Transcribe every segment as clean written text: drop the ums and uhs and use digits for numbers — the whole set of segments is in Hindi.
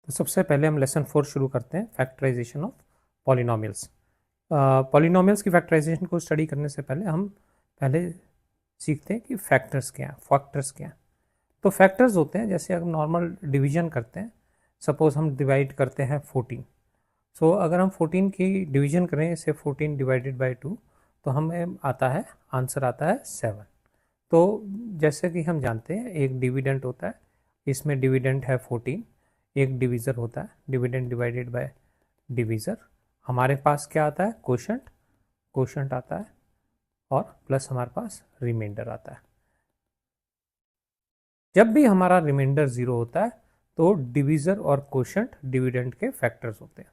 तो सबसे पहले हम लेसन 4 शुरू करते हैं, फैक्टराइजेशन ऑफ पॉलिनोमियल्स। पॉलिनोमियल्स की फैक्टराइजेशन को स्टडी करने से पहले हम सीखते हैं कि फैक्टर्स क्या हैं, फैक्टर्स क्या हैं। तो फैक्टर्स होते हैं, जैसे अगर नॉर्मल डिवीजन करते हैं, सपोज हम डिवाइड करते हैं 14। सो अगर हम 14 की डिवीजन करें, इसे 14 डिवाइडेड बाई 2, तो हमें आता है, आंसर आता है 7। तो जैसे कि हम जानते हैं एक डिविडेंट होता है, इसमें डिविडेंट है 14, एक डिवीज़र होता है, डिविडेंड डिवाइडेड बाय डिवीज़र। हमारे पास क्या आता है, कोशंट, कोशंट आता है, और प्लस हमारे पास रिमाइंडर आता है। जब भी हमारा रिमाइंडर 0 होता है तो डिवीज़र और कोशंट डिविडेंड के फैक्टर्स होते हैं।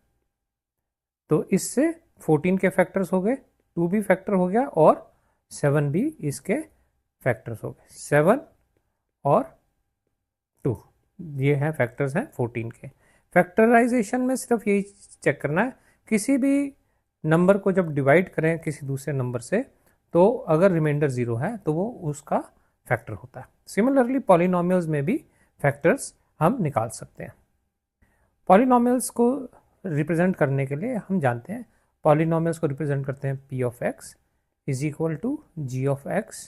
तो इससे 14 के फैक्टर्स हो गए, 2 भी फैक्टर हो गया, और 7 भी इसके फैक्टर्स हो गए। 7 और 2 ये हैं फैक्टर्स हैं 14 के। फैक्टराइजेशन में सिर्फ यही चेक करना है, किसी भी नंबर को जब डिवाइड करें किसी दूसरे नंबर से, तो अगर रिमाइंडर 0 है तो वो उसका फैक्टर होता है। सिमिलरली पॉलिनोमियल्स में भी फैक्टर्स हम निकाल सकते हैं। पॉलिनोमियल्स को रिप्रेजेंट करने के लिए हम जानते हैं, पॉलिनोमियल्स को रिप्रेजेंट करते हैं p of x is equal to g of x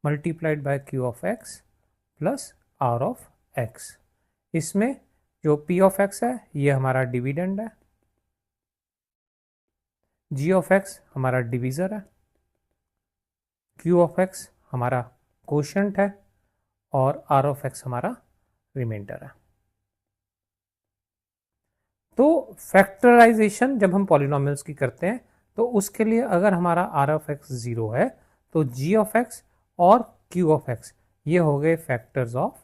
multiplied by q of x plus r of x। इसमें जो p ऑफ x है ये हमारा डिविडेंड है, g ऑफ x हमारा डिवीज़र है, q ऑफ x हमारा कोशंट है, और r ऑफ x हमारा रिमाइंडर है। तो फैक्टराइजेशन जब हम पॉलिनोमियल्स की करते हैं तो उसके लिए अगर हमारा r ऑफ x 0 है तो g ऑफ x और q ऑफ x ये हो गए factors of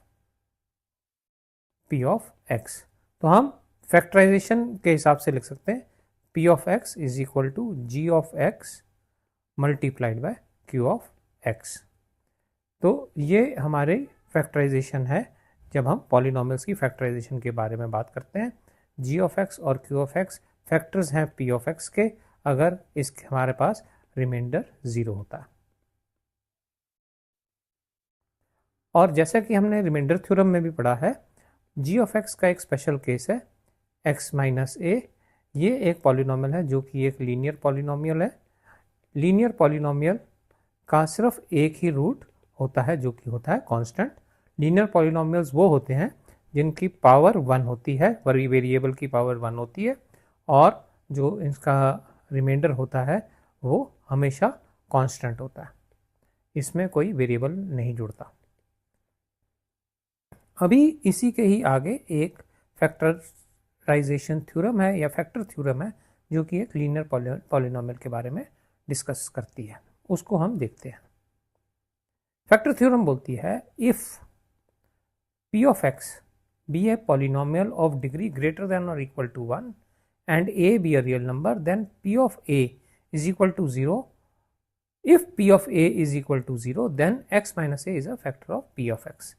p of x। तो हम फैक्टराइजेशन के हिसाब से लिख सकते हैं p of x is equal to g of x multiplied by q of x। तो ये हमारे फैक्टराइजेशन है जब हम पॉलिनोमियल्स की फैक्टराइजेशन के बारे में बात करते हैं। g ऑफ x और q ऑफ x फैक्टर्स हैं p ऑफ x के, अगर इसके हमारे पास रिमाइंडर 0 होता है। और जैसा कि हमने रिमाइंडर थ्योरम में भी पढ़ा है, g ऑफ x का एक स्पेशल केस है x माइनस ए। ये एक पॉलिनोमियल है जो कि एक लीनियर पॉलिनोमियल है। लीनियर पॉलिनोमियल का सिर्फ एक ही रूट होता है जो कि होता है कांस्टेंट। लीनियर पॉलिनोमियल्स वो होते हैं जिनकी पावर 1 होती है, वेरिएबल की पावर 1 होती है, और जो इसका रिमाइंडर होता है वो हमेशा कांस्टेंट होता है, इसमें कोई वेरिएबल नहीं जुड़ता। अभी इसी के ही आगे एक फैक्टराइजेशन थ्योरम है या फैक्टर थ्योरम है जो कि एक लीनियर पॉलिनोमियल के बारे में डिस्कस करती है, उसको हम देखते हैं। फैक्टर थ्योरम बोलती है if p of x be a polynomial of degree greater than or equal to 1 and a be a real number, then p of a is equal to 0. If p of a is equal to 0, then x minus a is a factor of p of x.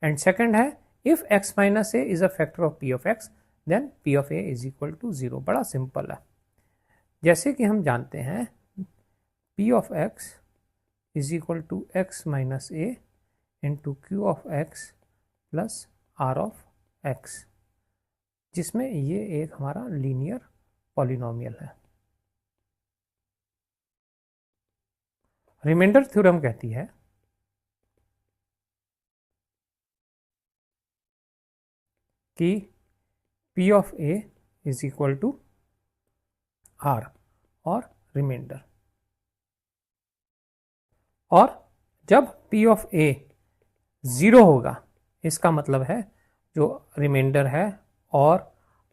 And second है if x minus a is a factor of p of x, then p of a is equal to 0. बड़ा सिंपल है। जैसे कि हम जानते हैं p of x is equal to x minus a into q of x plus r of x, जिसमें ये एक हमारा लीनियर पॉलिनोमियल है। रिमाइंडर थ्योरम कहती है कि p of a is equal to r और रिमाइंडर, और जब p ऑफ a 0 होगा इसका मतलब है जो रिमाइंडर है और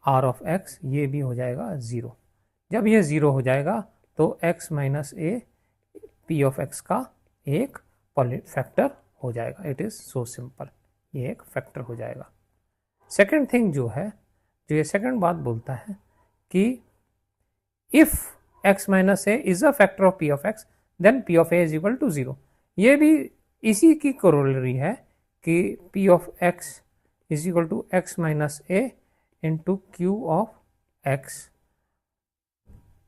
r ऑफ x ये भी हो जाएगा 0। जब ये 0 हो जाएगा तो x minus A p of x का एक फैक्टर हो जाएगा। इट इज़ सो सिंपल, ये एक फैक्टर हो जाएगा। सेकंड थिंग जो है, जो ये सेकंड बात बोलता है कि if x minus A is a factor of p of x then p of a is equal to 0। ये भी इसी की कोरोलरी है कि p of x is equal to x minus a into q of x।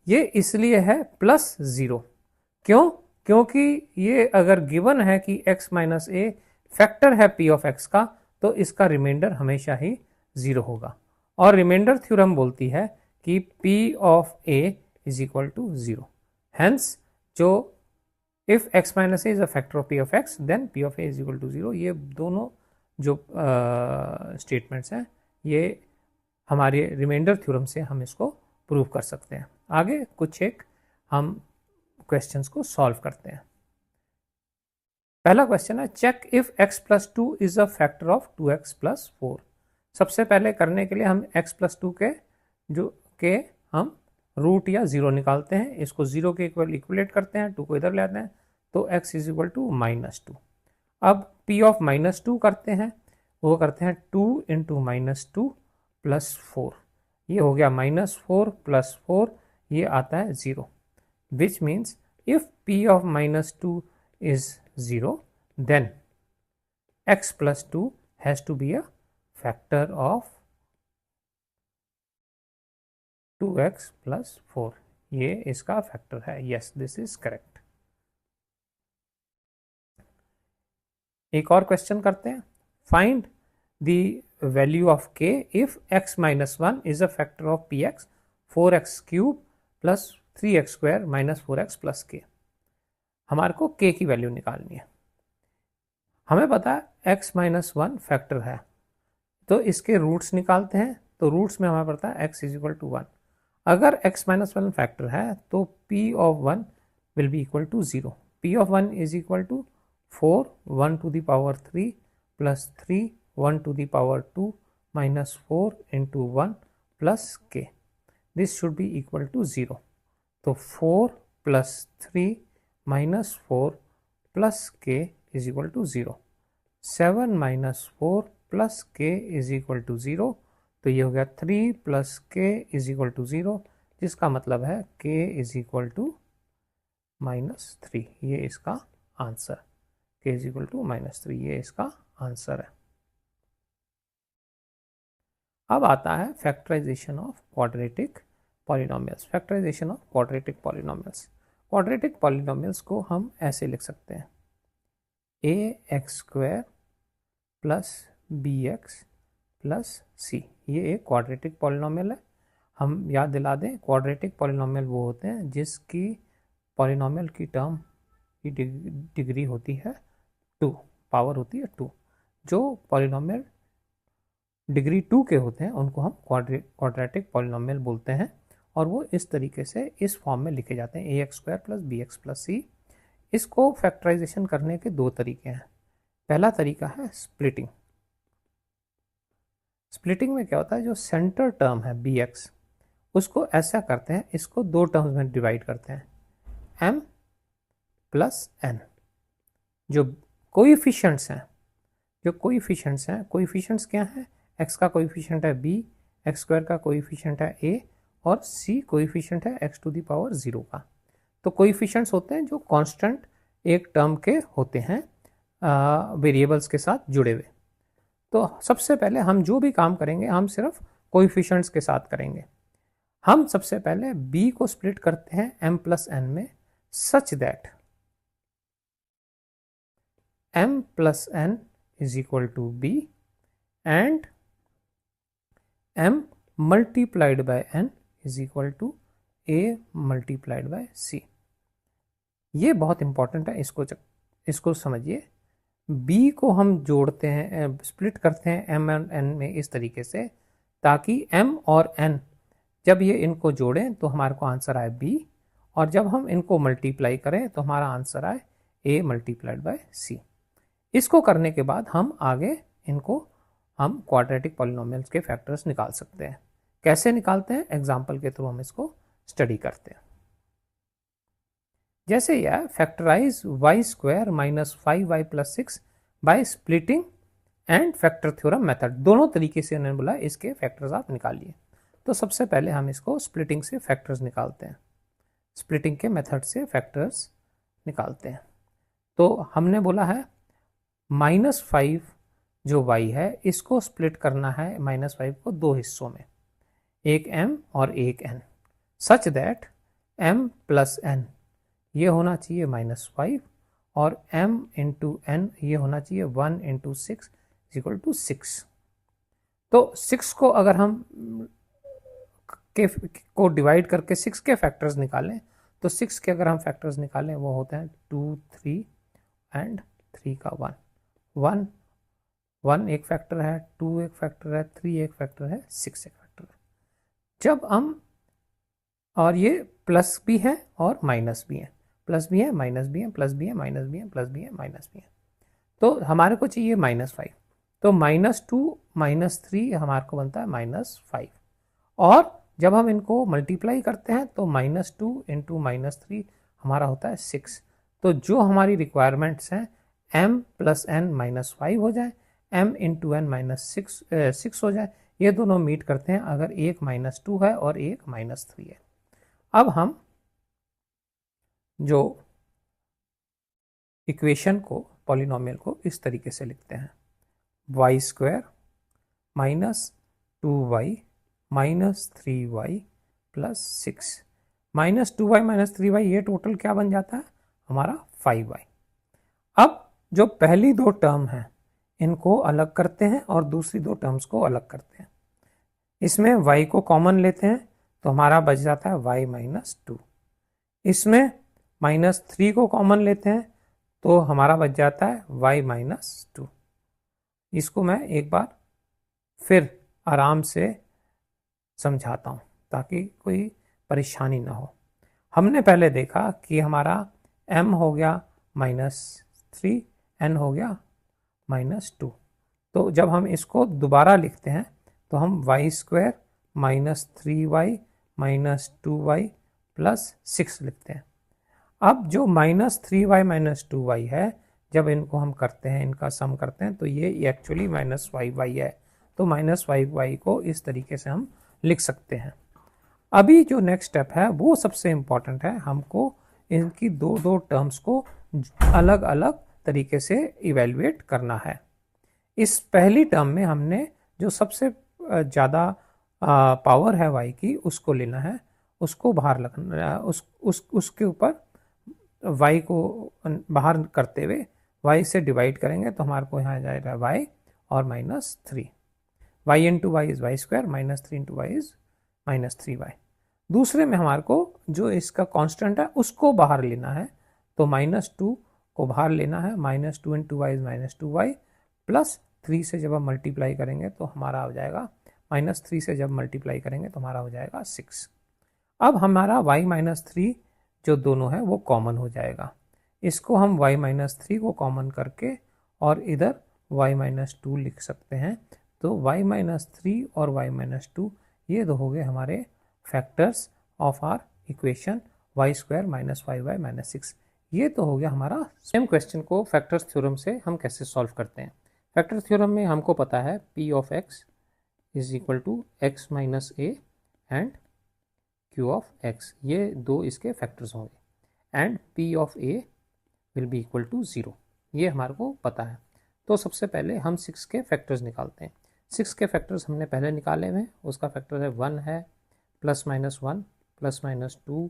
ये इसलिए है प्लस 0, क्यों? क्योंकि ये अगर गिवन है कि x माइनस ए फैक्टर है p ऑफ x का, तो इसका रिमाइंडर हमेशा ही 0 होगा। और रिमाइंडर थ्योरम बोलती है कि P of A is equal to 0। Hence जो if x minus A is a factor of P of x then P of A is equal to 0। ये दोनों जो स्टेटमेंट्स हैं ये हमारे रिमाइंडर थ्योरम से हम इसको प्रूव कर सकते हैं। आगे कुछ एक हम क्वेश्चंस को सॉल्व करते हैं। पहला क्वेश्चन है check if x plus 2 is a factor of 2x plus 4। सबसे पहले करने के लिए हम x प्लस 2 के हम रूट या 0 निकालते हैं, इसको 0 के इक्वलेट करते हैं, 2 को इधर ले आते हैं, तो x इज इक्वल टू -2। अब p ऑफ -2 करते हैं, वो करते हैं 2 इंटू -2 प्लस 4, ये हो गया -4 प्लस 4, ये आता है 0, which means if p of -2 is 0 then x plus 2 has to be a factor of 2x plus 4। ये इसका फैक्टर है। Yes, this is correct. एक और क्वेश्चन करते हैं। Find the value of k if x minus 1 is a factor of px 4x cube plus 3x square minus 4x plus k। हमारे को k की वैल्यू निकालनी है। हमें पता है x माइनस 1 फैक्टर है, तो इसके रूट्स निकालते हैं। तो रूट्स में हमें पता है x इज इक्वल टू 1। अगर x माइनस 1 फैक्टर है तो p of 1 will be equal to 0। p of 1 is equal to 4 1 to the power 3 plus 3 1 to the power 2 minus 4 into 1 plus k। This should be equal to 0। तो 4 plus 3 minus 4 plus k is equal to 0। 7 minus 4 plus k is equal to 0। तो ये हो गया 3 plus k is equal to 0, जिसका मतलब है k इज इक्वल टू -3। ये इसका answer, k is equal to -3, ये इसका आंसर है। अब आता है factorisation of quadratic polynomials. Factorisation of quadratic polynomials. Quadratic polynomials को हम ऐसे लिख सकते हैं ax² plus bx plus c। ये एक क्वाड्रेटिक पॉलिनोमियल है। हम याद दिला दें, क्वाड्रेटिक पॉलिनोमियल वो होते हैं जिसकी पॉलिनोमियल की टर्म की डिग्री होती है 2, पावर होती है 2। जो पॉलिनोमियल डिग्री 2 के होते हैं उनको हम क्वाड्रेटिक पॉलिनोमियल बोलते हैं, और वो इस तरीके से इस फॉर्म में लिखे जाते हैं ax² plus bx plus c। इसको फैक्टराइजेशन करने के दो तरीके हैं। पहला तरीका है स्प्लिटिंग। स्प्लिटिंग में क्या होता है, जो सेंटर टर्म है bx उसको ऐसा करते हैं, इसको दो टर्म्स में डिवाइड करते हैं m प्लस n। जो कोएफिशिएंट्स हैं, कोएफिशिएंट्स क्या हैं, x का कोएफिशिएंट है b, x² का कोएफिशिएंट है a, और c कोएफिशिएंट है x टू द पावर 0 का। तो कोएफिशिएंट्स होते हैं जो कांस्टेंट एक टर्म के होते हैं वेरिएबल्स के साथ जुड़े हुए। तो सबसे पहले हम जो भी काम करेंगे हम सिर्फ कोएफिशिएंट्स के साथ करेंगे। हम सबसे पहले b को स्प्लिट करते हैं m प्लस n में, such that m plus n is equal to b and m multiplied by n is equal to a multiplied by c। ये बहुत इंपॉर्टेंट है, इसको समझिए। b को हम जोड़ते हैं, स्प्लिट करते हैं m और n में इस तरीके से, ताकि m और n जब ये इनको जोड़ें तो हमारे को आंसर आए b, और जब हम इनको मल्टीप्लाई करें तो हमारा आंसर आए a मल्टीप्लाइड बाय c। इसको करने के बाद हम आगे इनको हम क्वाड्रेटिक पॉलिनोमियल्स के फैक्टर्स निकाल सकते हैं। कैसे निकालते हैं, एग्जाम्पल के थ्रू हम इसको स्टडी करते हैं। जैसे यह factorise y² minus 5y plus 6 by splitting and factor theorem method. दोनों तरीके से उन्होंने बोला इसके फैक्टर्स आप निकालिए। तो सबसे पहले हम इसको स्प्लिटिंग से फैक्टर्स निकालते हैं, स्प्लिटिंग के मेथड से फैक्टर्स निकालते हैं। तो हमने बोला है -5 जो y है इसको स्प्लिट करना है -5 को दो हिस्सों में, एक m और एक n, such that m plus n ये होना चाहिए -5 और m इंटू n ये होना चाहिए 1 इंटू 6 इक्वल टू 6। तो 6 को अगर हम को डिवाइड करके 6 के फैक्टर्स निकालें, तो 6 के अगर हम फैक्टर्स निकालें वो होते हैं 2, 3 एंड 3 का 1। 1 1 एक फैक्टर है, 2 एक फैक्टर है, 3 एक फैक्टर है, 6 एक फैक्टर है। जब हम, और ये प्लस भी है और माइनस भी है, प्लस भी है माइनस भी है, प्लस भी है माइनस भी है, प्लस भी है माइनस भी है। तो हमारे को चाहिए -5, तो -2 -3 हमारे को बनता है -5। और जब हम इनको मल्टीप्लाई करते हैं तो -2 इंटू -3 हमारा होता है 6। तो जो हमारी रिक्वायरमेंट्स हैं m प्लस n -5 हो जाए, m इंटू n -6 हो जाए, ये दोनों मीट करते हैं अगर एक -2 है और एक -3 है। अब हम जो इक्वेशन को, पॉलिनोमियल को इस तरीके से लिखते हैं, y² -2y -3y plus 6 -2y -3y, ये टोटल क्या बन जाता है हमारा 5y। अब जो पहली दो टर्म हैं इनको अलग करते हैं और दूसरी दो टर्म्स को अलग करते हैं। इसमें y को कॉमन लेते हैं तो हमारा बच जाता है y -2। इसमें -3 को कॉमन लेते हैं तो हमारा बच जाता है y -2। इसको मैं एक बार फिर आराम से समझाता हूँ ताकि कोई परेशानी ना हो। हमने पहले देखा कि हमारा m हो गया -3, n हो गया -2। तो जब हम इसको दोबारा लिखते हैं तो हम y² -3y -2y प्लस 6 लिखते हैं। अब जो -3y -2y है, जब इनको हम करते हैं, इनका सम करते हैं, तो ये एक्चुअली -5y है। तो -5y को इस तरीके से हम लिख सकते हैं। अभी जो नेक्स्ट स्टेप है वो सबसे इम्पॉर्टेंट है, हमको इनकी दो दो टर्म्स को अलग अलग तरीके से इवेल्युएट करना है। इस पहली टर्म में हमने जो सबसे ज़्यादा पावर है y की उसको लेना है, उसको बाहर रखना है, उसके ऊपर y को बाहर करते हुए y से डिवाइड करेंगे तो हमारे को यहाँ जाएगा y और -3। y into y is y², -3 into y is -3y। दूसरे में हमारे को जो इसका कांस्टेंट है उसको बाहर लेना है, तो -2 को बाहर लेना है, -2 into y is -2y plus 3 से जब हम मल्टीप्लाई करेंगे तो हमारा हो जाएगा, -3 से जब मल्टीप्लाई करेंगे तो हमारा हो जाएगा 6। अब हमारा y -3 जो दोनों है वो कॉमन हो जाएगा। इसको हम y -3 को कॉमन करके और इधर y -2 लिख सकते हैं। तो y -3 और y -2 ये दो हो गए हमारे factors of R equation y² -5y -6। ये तो हो गया हमारा। सेम क्वेश्चन को फैक्टर्स थ्योरम से हम कैसे सॉल्व करते हैं। फैक्टर थ्योरम में हमको पता है p of x is equal to x minus a and q of x, ये दो इसके फैक्टर्स होंगे, and p of a will be equal to 0, ये हमारे को पता है। तो सबसे पहले हम 6 के फैक्टर्स निकालते हैं। 6 के फैक्टर्स हमने पहले निकाले हुए हैं। उसका फैक्टर है 1 है, +-1, +-2,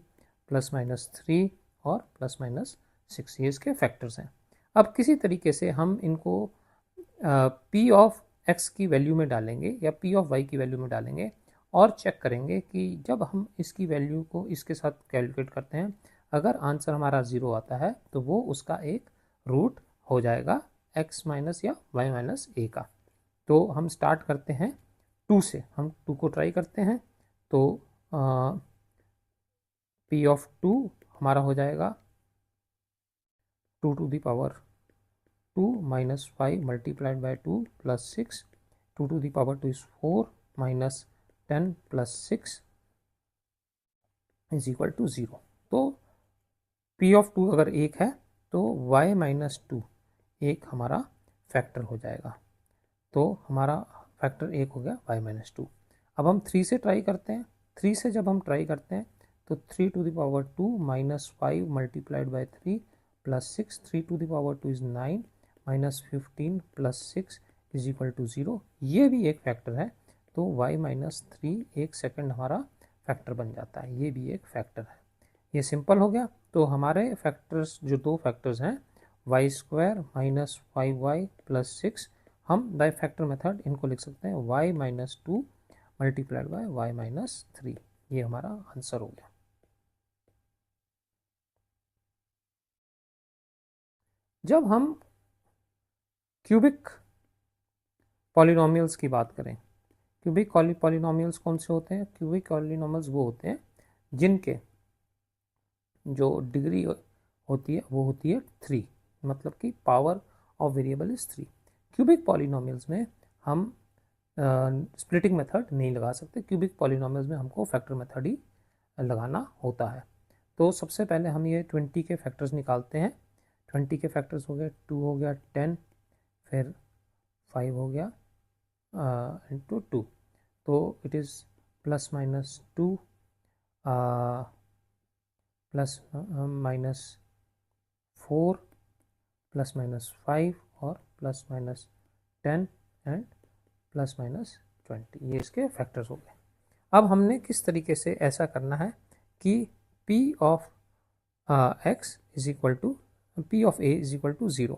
+-3 और +-6, ये इसके फैक्टर्स हैं। अब किसी तरीके से हम इनको p ऑफ x की वैल्यू में डालेंगे या p ऑफ y की वैल्यू में डालेंगे और चेक करेंगे कि जब हम इसकी वैल्यू को इसके साथ कैलकुलेट करते हैं, अगर आंसर हमारा 0 आता है तो वो उसका एक रूट हो जाएगा x माइनस या y माइनस a का। तो हम स्टार्ट करते हैं 2 से, हम 2 को ट्राई करते हैं। तो p ऑफ 2 हमारा हो जाएगा 2 to the power 2 -5 multiplied by 2 plus 6, 2 to the power 2 is 4 minus 10 plus 6 is equal to 0। तो p ऑफ 2 अगर 1 है तो y माइनस 2 एक हमारा फैक्टर हो जाएगा। तो हमारा फैक्टर 1 हो गया y माइनस 2। अब हम 3 से ट्राई करते हैं। 3 से जब हम ट्राई करते हैं तो 3 to the power 2 minus 5 multiplied by 3 plus 6, 3 to the power 2 is 9 minus 15 plus 6 is equal to 0, ये भी एक फैक्टर है। तो y माइनस 3 एक सेकेंड हमारा फैक्टर बन जाता है, ये भी एक फैक्टर है। ये सिंपल हो गया। तो हमारे फैक्टर्स जो दो फैक्टर्स हैं y² -5y प्लस 6 हम बाय फैक्टर मेथड इनको लिख सकते हैं y minus 2 multiplied by y minus 3। ये हमारा आंसर हो गया। जब हम क्यूबिक पॉलिनोमियल्स की बात करें, क्यूबिक पॉलिनोमियल्स कौन से होते हैं? क्यूबिक पॉलिनोमियल्स वो होते हैं जिनके जो डिग्री होती है वो होती है 3, मतलब कि power of variable is 3। Cubic polynomials में हम स्प्लिटिंग मेथड नहीं लगा सकते। क्यूबिक पॉलिनोमियल्स में हमको फैक्टर मेथड ही लगाना होता है। तो सबसे पहले हम ये 20 के फैक्टर्स निकालते हैं। 20 के फैक्टर्स हो गए, 2 हो गया 10, फिर 5 हो गया इंटू 2, तो it is plus minus 2 plus minus 4 plus minus 5 और plus minus 10 and plus minus 20, ये इसके फैक्टर्स हो गए। अब हमने किस तरीके से ऐसा करना है कि p of x is equal to P of a is equal to 0,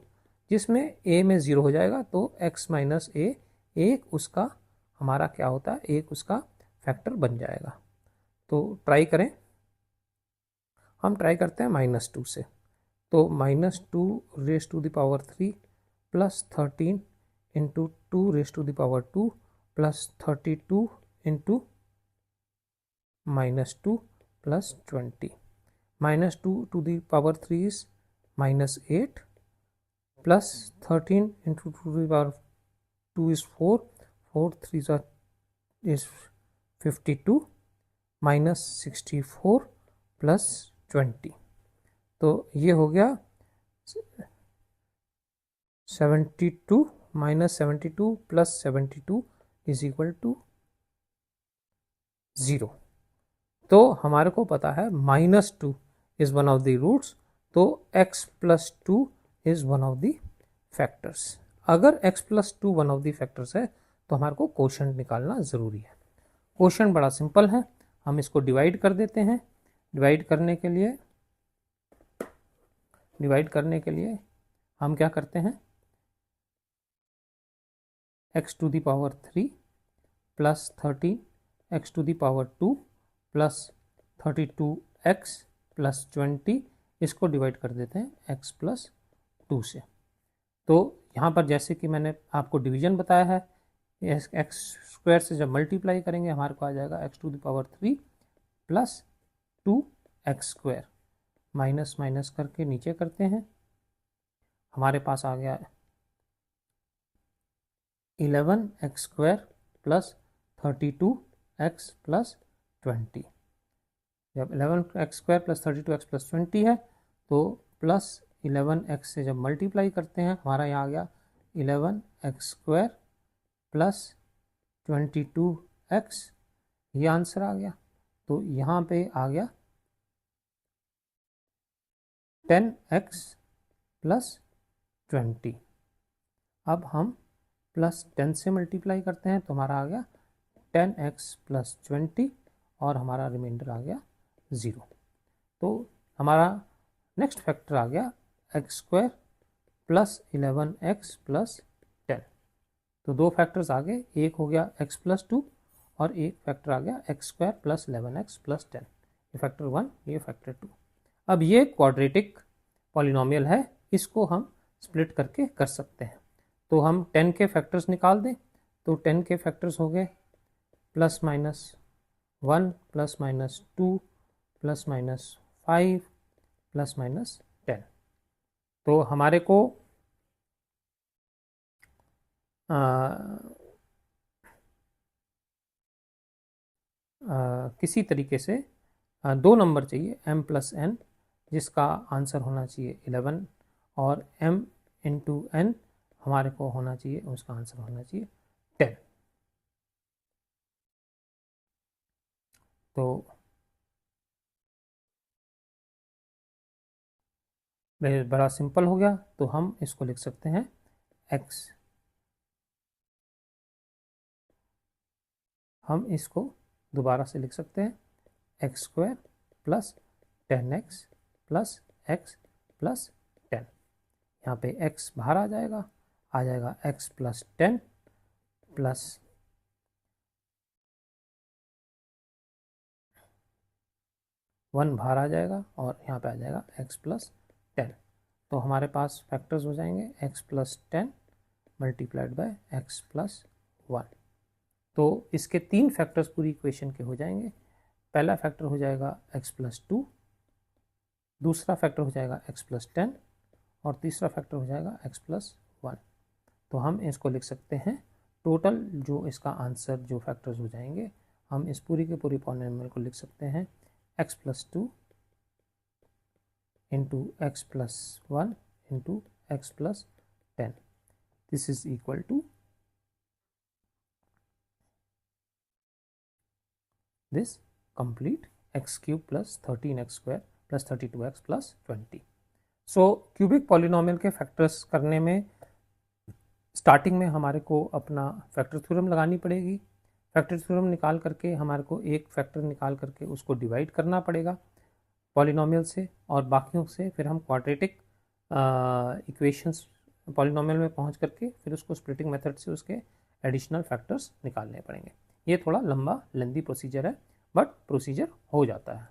जिसमें a में 0 हो जाएगा तो x माइनस a एक उसका हमारा क्या होता है, एक उसका फैक्टर बन जाएगा। तो ट्राई करें, हम ट्राई करते हैं -2 से। तो -2 raise to the power 3 plus 13 into 2 raise to the power 2 plus 32 into -2 plus 20। -2 to the power 3 is -8 plus 13 into 2 to the power 2 is 4, 4 3s is 52 minus 64 plus 20, तो ये हो गया 72 minus 72 plus 72 is equal to 0। तो हमारे को पता है -2 is one of the roots, तो x plus 2 is one of the factors। अगर x plus 2 one of the factors है तो हमारे को कोशेंट निकालना ज़रूरी है। कोशेंट बड़ा सिंपल है, हम इसको डिवाइड कर देते हैं। डिवाइड करने के लिए हम क्या करते हैं, x to the power 3 plus 13 x to the power 2 plus 32x plus 20, इसको डिवाइड कर देते हैं x प्लस 2 से। तो यहाँ पर जैसे कि मैंने आपको डिवीजन बताया है, एक्स स्क्वायर से जब मल्टीप्लाई करेंगे हमारे को आ जाएगा x to the power 3 plus 2x square, minus minus करके नीचे करते हैं, हमारे पास आ गया 11x square plus 32x plus 20। जब 11x square plus 32x plus 20 है तो प्लस 11x से जब मल्टीप्लाई करते हैं हमारा यहाँ आ गया 11x स्क्वायर प्लस 22x, ये आंसर आ गया। तो यहाँ पे आ गया 10x प्लस 20। अब हम प्लस 10 से मल्टीप्लाई करते हैं तो हमारा आ गया 10x प्लस 20 और हमारा रिमाइंडर आ गया 0। तो हमारा नेक्स्ट फैक्टर आ गया x square plus 11x plus 10। तो दो फैक्टर्स आ गए, एक हो गया x प्लस 2 और एक फैक्टर आ गया x square plus 11x plus 10। ये फैक्टर 1, ये फैक्टर 2। अब ये क्वाड्रेटिक पॉलिनोमियल है, इसको हम स्प्लिट करके कर सकते हैं। तो हम 10 के फैक्टर्स निकाल दें, तो 10 के फैक्टर्स हो गए plus minus 1 plus minus 2 plus minus 5 plus minus 10। तो हमारे को किसी तरीके से 2 नंबर चाहिए m प्लस n, जिसका आंसर होना चाहिए 11, और m इंटू n हमारे को होना चाहिए, उसका आंसर होना चाहिए 10। तो बड़ा सिंपल हो गया, तो हम इसको लिख सकते हैं x, हम इसको दोबारा से लिख सकते हैं x square plus 10x plus x plus 10। यहाँ पे x बाहर आ जाएगा आ जाएगा x प्लस 10 प्लस 1 बाहर आ जाएगा और यहाँ पे आ जाएगा x प्लस 10। तो हमारे पास फैक्टर्स हो जाएंगे x plus 10 multiplied by x plus 1। तो इसके 3 फैक्टर्स पूरी इक्वेशन के हो जाएंगे। पहला फैक्टर हो जाएगा x प्लस 2, दूसरा फैक्टर हो जाएगा x प्लस 10 और तीसरा फैक्टर हो जाएगा x प्लस 1। तो हम इसको लिख सकते हैं टोटल जो इसका आंसर जो फैक्टर्स हो जाएंगे, हम इस पूरी के पूरी पॉलिनोमियल को लिख सकते हैं x plus 2 into x plus 1 into x plus 10। This is equal to this complete x cube plus 13x square plus 32x plus 20। So cubic polynomial के फैक्टर्स करने में स्टार्टिंग में हमारे को अपना फैक्टर थ्योरम लगानी पड़ेगी। फैक्टर थ्योरम निकाल करके हमारे को एक फैक्टर निकाल करके उसको डिवाइड करना पड़ेगा पॉलिनोमियल से, और बाकियों से फिर हम क्वाड्रेटिक इक्वेशंस पॉलिनोमियल में पहुंच करके फिर उसको स्प्लिटिंग मेथड से उसके एडिशनल फैक्टर्स निकालने पड़ेंगे। ये थोड़ा लंबा लेंदी प्रोसीजर है, बट प्रोसीजर हो जाता है।